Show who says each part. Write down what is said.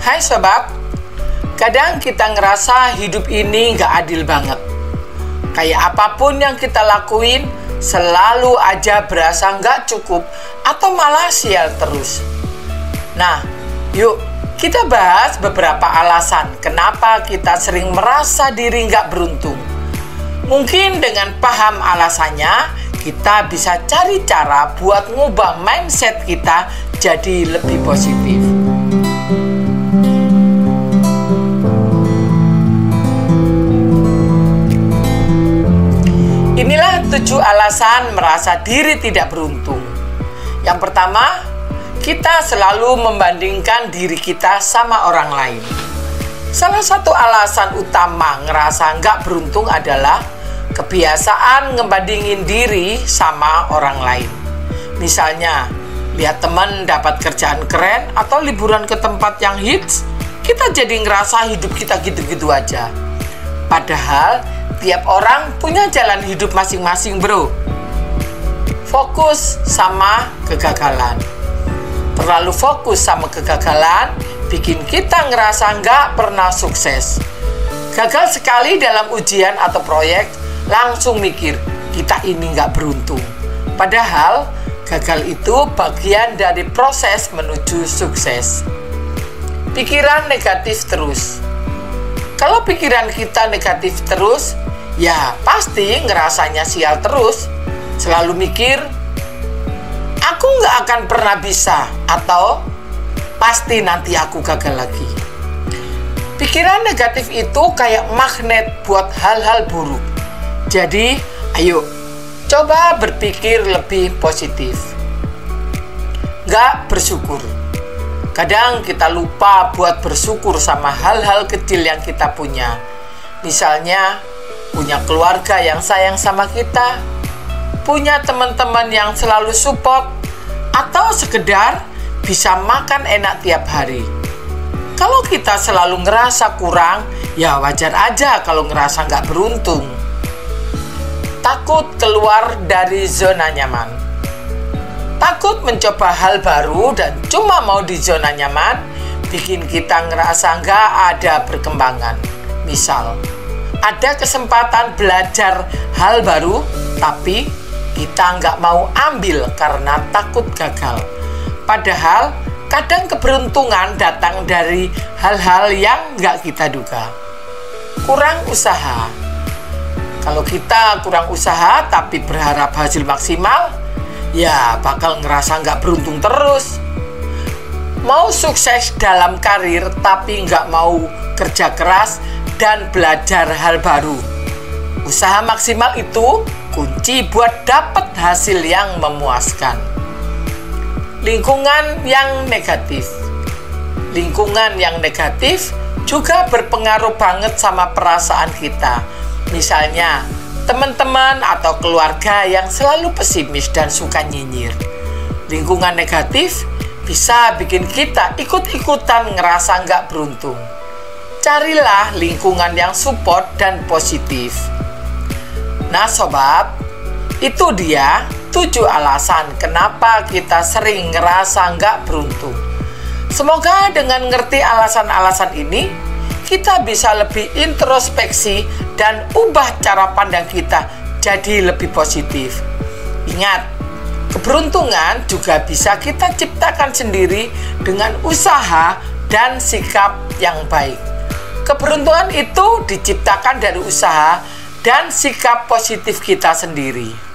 Speaker 1: Hai sobat, kadang kita ngerasa hidup ini nggak adil banget. Kayak apapun yang kita lakuin, selalu aja berasa nggak cukup atau malah sial terus. Nah, yuk kita bahas beberapa alasan kenapa kita sering merasa diri nggak beruntung. Mungkin dengan paham alasannya, kita bisa cari cara buat ngubah mindset kita jadi lebih positif. Inilah 7 alasan merasa diri tidak beruntung. Yang pertama, kita selalu membandingkan diri kita sama orang lain. Salah satu alasan utama ngerasa nggak beruntung adalah kebiasaan ngebandingin diri sama orang lain. Misalnya, lihat teman dapat kerjaan keren atau liburan ke tempat yang hits, kita jadi ngerasa hidup kita gitu-gitu aja. Padahal, tiap orang punya jalan hidup masing-masing, bro. Fokus sama kegagalan. Terlalu fokus sama kegagalan bikin kita ngerasa nggak pernah sukses. Gagal sekali dalam ujian atau proyek, langsung mikir, kita ini nggak beruntung. Padahal, gagal itu bagian dari proses menuju sukses. Pikiran negatif terus. Kalau pikiran kita negatif terus, ya pasti ngerasanya sial terus. Selalu mikir, aku nggak akan pernah bisa, atau pasti nanti aku gagal lagi. Pikiran negatif itu kayak magnet buat hal-hal buruk. Jadi, ayo coba berpikir lebih positif. Nggak bersyukur. Kadang kita lupa buat bersyukur sama hal-hal kecil yang kita punya. Misalnya, punya keluarga yang sayang sama kita, punya teman-teman yang selalu support, atau sekedar bisa makan enak tiap hari. Kalau kita selalu ngerasa kurang, ya wajar aja kalau ngerasa nggak beruntung. Takut keluar dari zona nyaman. Takut mencoba hal baru dan cuma mau di zona nyaman, bikin kita ngerasa nggak ada perkembangan. Misal, ada kesempatan belajar hal baru, tapi kita nggak mau ambil karena takut gagal. Padahal, kadang keberuntungan datang dari hal-hal yang nggak kita duga. Kurang usaha. Kalau kita kurang usaha tapi berharap hasil maksimal, ya bakal ngerasa nggak beruntung terus. Mau sukses dalam karir tapi nggak mau kerja keras dan belajar hal baru. Usaha maksimal itu kunci buat dapat hasil yang memuaskan. Lingkungan yang negatif. Lingkungan yang negatif juga berpengaruh banget sama perasaan kita. Misalnya, teman-teman atau keluarga yang selalu pesimis dan suka nyinyir. Lingkungan negatif bisa bikin kita ikut-ikutan ngerasa nggak beruntung. Carilah lingkungan yang support dan positif. Nah sobat, itu dia 7 alasan kenapa kita sering ngerasa nggak beruntung. Semoga dengan ngerti alasan-alasan ini, kita bisa lebih introspeksi dan ubah cara pandang kita jadi lebih positif. Ingat, keberuntungan juga bisa kita ciptakan sendiri dengan usaha dan sikap yang baik. Keberuntungan itu diciptakan dari usaha dan sikap positif kita sendiri.